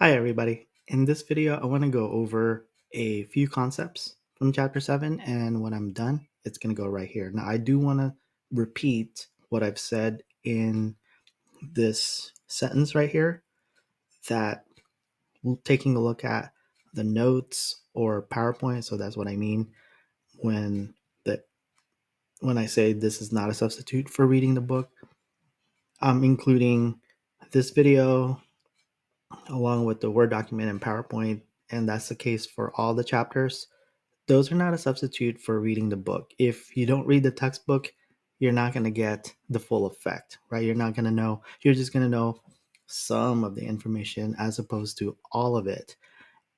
Hi, everybody. In this video, I want to go over a few concepts from chapter 7, and when I'm done, it's going to go right here. Now, I do want to repeat what I've said in this sentence right here, that taking a look at the notes or PowerPoint, so that's what I mean when the when I say this is not a substitute for reading the book. I'm including this video along with the Word document and PowerPoint, and that's the case for all the chapters. Those are not a substitute for reading the book. If you don't read the textbook, you're not going to get the full effect, right? You're not going to know, you're just going to know some of the information as opposed to all of it.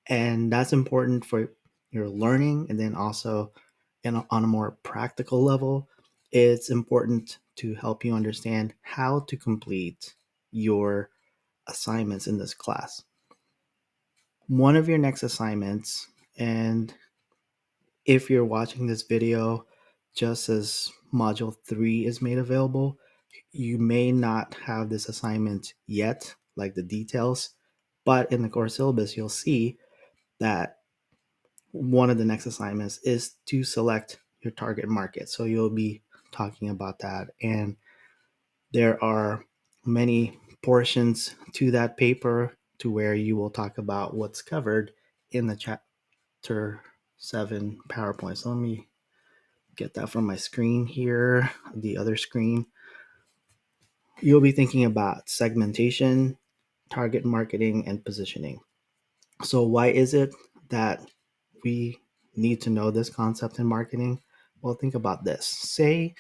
And that's important for your learning. And then also on a more practical level, it's important to help you understand how to complete your assignments in this class. One of your next assignments, and if you're watching this video just as module 3 is made available, you may not have this assignment yet, like the details, but in the core syllabus, you'll see that one of the next assignments is to select your target market. So you'll be talking about that. And there are many portions to that paper to where you will talk about what's covered in the chapter 7 PowerPoint. So let me get that from my screen here, the other screen. You'll be thinking about segmentation, target marketing, and positioning. So why is it that we need to know this concept in marketing? Well, think about this. Say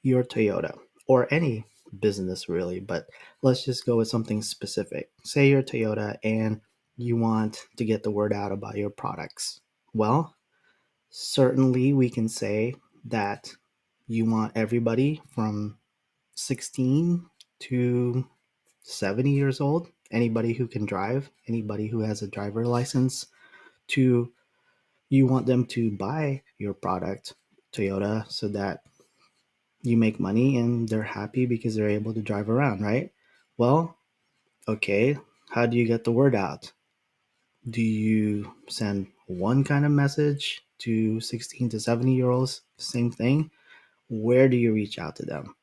you're Toyota, or any business really, but let's just go with something specific. Say you're Toyota and you want to get the word out about your products. Well, certainly we can say that you want everybody from 16 to 70 years old, anybody who can drive, anybody who has a driver license, to you want them to buy your product, Toyota, so that you make money and they're happy because they're able to drive around, right? Well, okay, how do you get the word out? Do you send one kind of message to 16 to 70-year-olds? Same thing. Where do you reach out to them?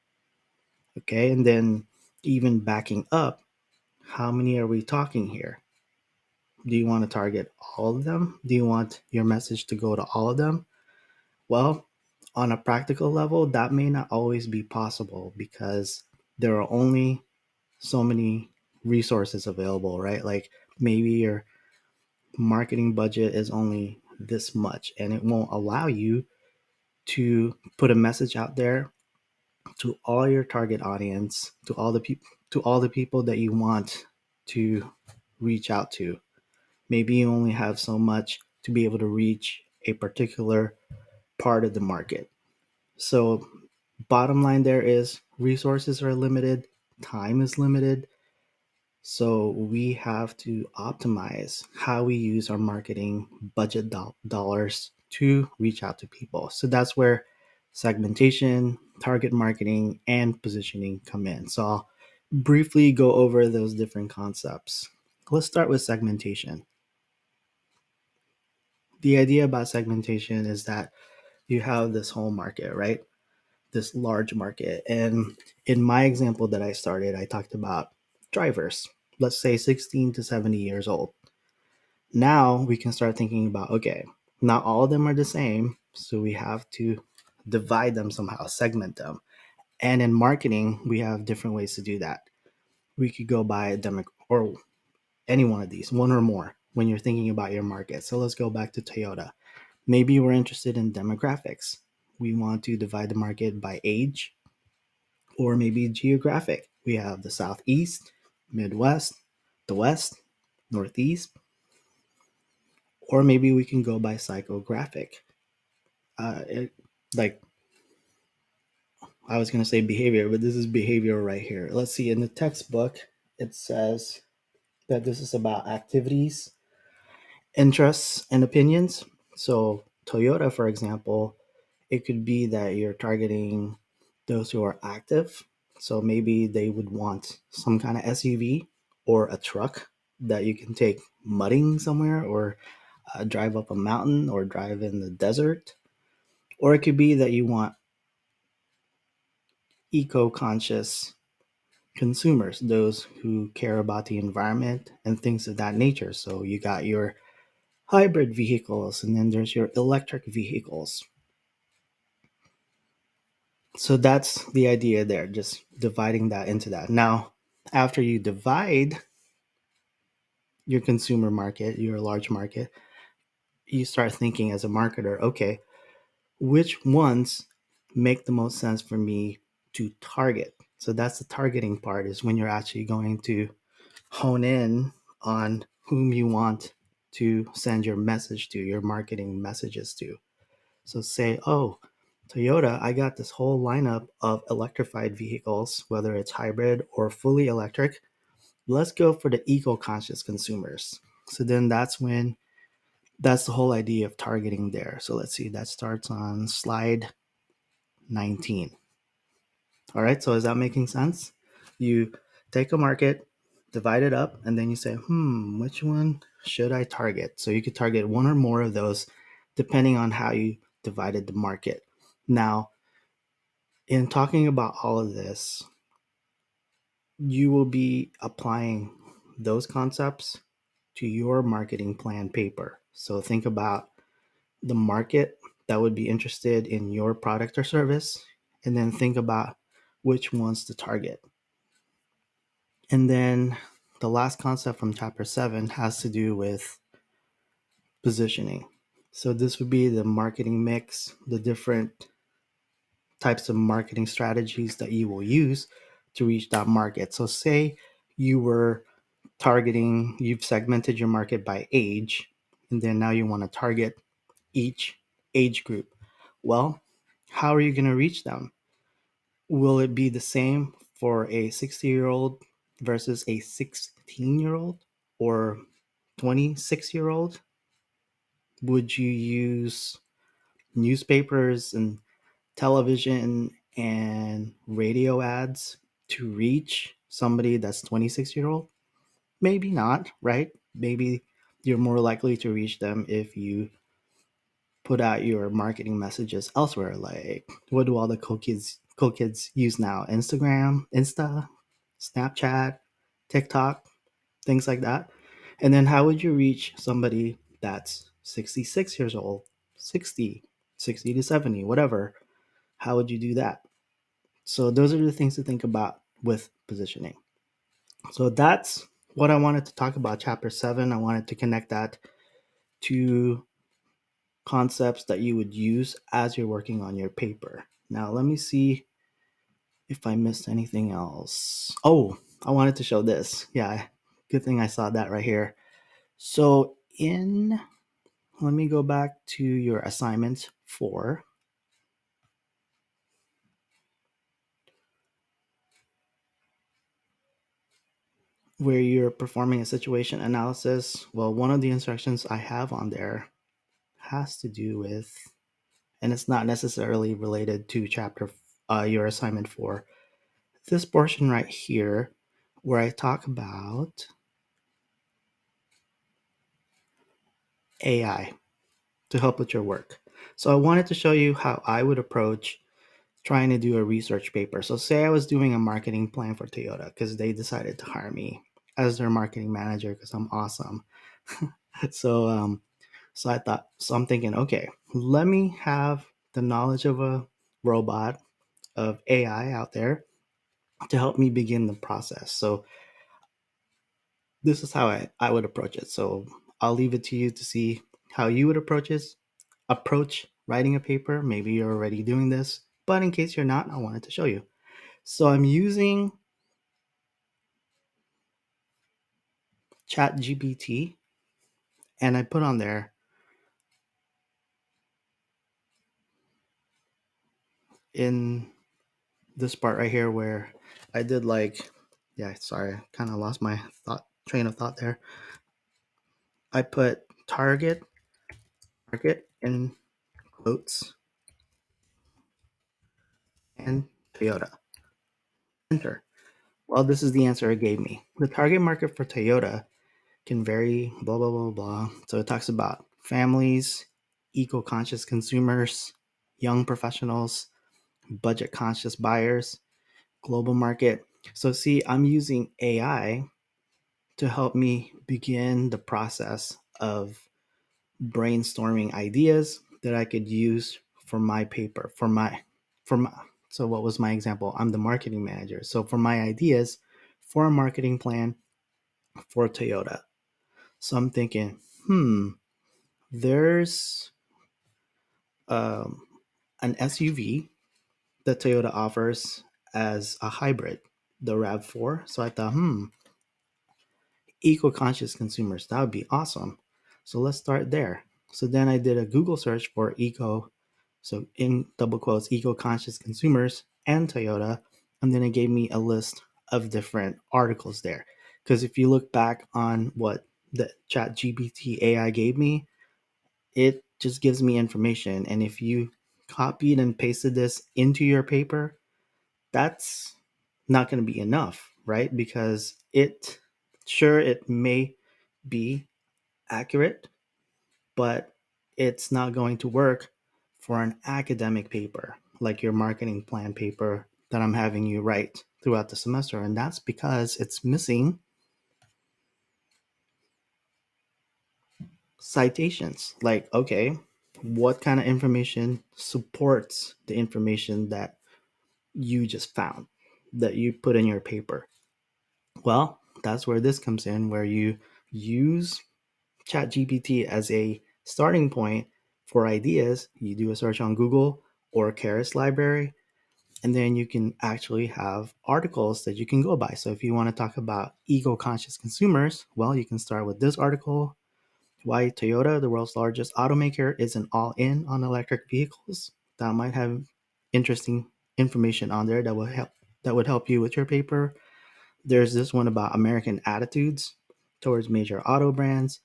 Okay, and then even backing up, how many are we talking here? Do you want to target all of them? Do you want your message to go to all of them? Well, on a practical level, that may not always be possible because there are only so many resources available, right? Like maybe your marketing budget is only this much and it won't allow you to put a message out there to all your target audience, to all the people that you want to reach out to. Maybe you only have so much to be able to reach a particular part of the market. So, bottom line there is resources are limited, time is limited. So, we have to optimize how we use our marketing budget dollars to reach out to people. So, that's where segmentation, target marketing, and positioning come in. So, I'll briefly go over those different concepts. Let's start with segmentation. The idea about segmentation is that you have this whole market, right? This large market. And in my example that I started, I talked about drivers, let's say 16 to 70 years old. Now we can start thinking about, okay, not all of them are the same. So we have to divide them somehow, segment them. And in marketing, we have different ways to do that. We could go by or any one of these, one or more, when you're thinking about your market. So let's go back to Toyota. Maybe we're interested in demographics. We want to divide the market by age or maybe geographic. We have the Southeast, Midwest, the West, Northeast, or maybe we can go by psychographic. Like I was going to say behavior, but this is behavior right here. Let's see, in the textbook, it says that this is about activities, interests, and opinions. So, Toyota, for example, it could be that you're targeting those who are active. So maybe they would want some kind of SUV or a truck. that you can take mudding somewhere, or drive up a mountain, or drive in the desert. Or it could be that you want eco conscious consumers, those who care about the environment and things of that nature. So you got your hybrid vehicles, and then there's your electric vehicles. So that's the idea there, just dividing that into that. Now, after you divide your consumer market, your large market, you start thinking as a marketer, okay, which ones make the most sense for me to target? So that's the targeting part, is when you're actually going to hone in on whom you want to send your message to, your marketing messages to. So say, oh, Toyota, I got this whole lineup of electrified vehicles, whether it's hybrid or fully electric. Let's go for the eco-conscious consumers. So then that's the whole idea of targeting there. So let's see, that starts on slide 19. All right, so is that making sense? You take a market, divide it up, and then you say, which one should I target? So you could target one or more of those depending on how you divided the market. Now, in talking about all of this, you will be applying those concepts to your marketing plan paper. So think about the market that would be interested in your product or service, and then think about which ones to target. And then the last concept from chapter 7 has to do with positioning. So this would be the marketing mix, the different types of marketing strategies that you will use to reach that market. So say you were targeting, you've segmented your market by age, and then now you want to target each age group. Well, how are you going to reach them? Will it be the same for a 60-year-old versus a 16-year-old or 26-year-old? Would you use newspapers and television and radio ads to reach somebody that's 26-year-old? Maybe not, right? Maybe you're more likely to reach them if you put out your marketing messages elsewhere. Like, what do all the cool kids use now? Instagram, Insta, Snapchat, TikTok, things like that. And then how would you reach somebody that's 66 years old, 60, 60 to 70, whatever? How would you do that? So those are the things to think about with positioning. So that's what I wanted to talk about. Chapter 7, I wanted to connect that to concepts that you would use as you're working on your paper. Now, let me see if I missed anything else. Oh, I wanted to show this. Yeah, good thing I saw that right here. So, let me go back to your assignment 4, where you're performing a situation analysis. Well, one of the instructions I have on there has to do with, and it's not necessarily related to your assignment 4. This portion right here, where I talk about AI to help with your work. So I wanted to show you how I would approach trying to do a research paper. So say I was doing a marketing plan for Toyota because they decided to hire me as their marketing manager because I'm awesome. so so I'm thinking, okay, let me have the knowledge of a robot, of AI out there to help me begin the process. So this is how I would approach it. So I'll leave it to you to see how you would approach writing a paper. Maybe you're already doing this, but in case you're not, I wanted to show you. So I'm using ChatGPT, and I put on there in this part right here where I did yeah, sorry, I kind of lost my train of thought there. I put target market in quotes and Toyota. Enter. Well, this is the answer it gave me. The target market for Toyota can vary, blah, blah, blah, blah. So it talks about families, eco conscious consumers, young professionals, budget conscious buyers, global market. So, see, I'm using AI to help me begin the process of brainstorming ideas that I could use for my paper, for my, so what was my example? I'm the marketing manager. So, for my ideas for a marketing plan for Toyota. So, I'm thinking, there's um, an SUV that Toyota offers as a hybrid, the RAV4. So I thought, eco-conscious consumers, that would be awesome. So let's start there. So then I did a Google search for so in double quotes, eco-conscious consumers and Toyota, and then it gave me a list of different articles there. Because if you look back on what the ChatGPT AI gave me, it just gives me information. And if you copied and pasted this into your paper, that's not going to be enough, right? Because it may be accurate, but it's not going to work for an academic paper like your marketing plan paper that I'm having you write throughout the semester. And that's because it's missing citations. Like, okay, what kind of information supports the information that you just found, that you put in your paper? Well, that's where this comes in, where you use ChatGPT as a starting point for ideas. You do a search on Google or Keras library, and then you can actually have articles that you can go by. So if you want to talk about eco-conscious consumers, well, you can start with this article: why Toyota, the world's largest automaker, isn't all in on electric vehicles. That might have interesting information on there that would help you with your paper. There's this one about American attitudes towards major auto brands,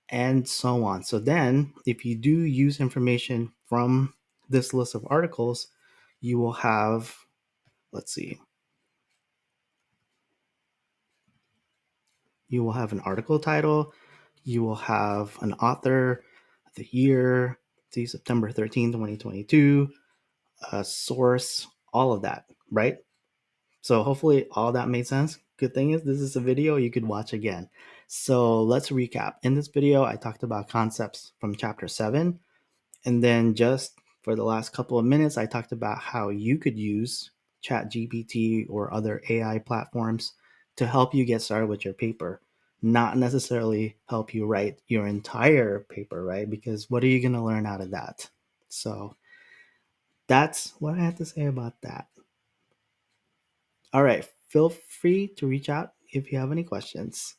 and so on. So then, if you do use information from this list of articles, you will have, let's see, you will have an article title, you will have an author, the year, see, September 13th, 2022, a source, all of that, right? So hopefully all that made sense. Good thing is this is a video you could watch again. So let's recap. In this video, I talked about concepts from chapter 7. And then just for the last couple of minutes, I talked about how you could use ChatGPT or other AI platforms to help you get started with your paper, not necessarily help you write your entire paper, right? Because what are you going to learn out of that? So that's what I have to say about that. All right. Feel free to reach out if you have any questions.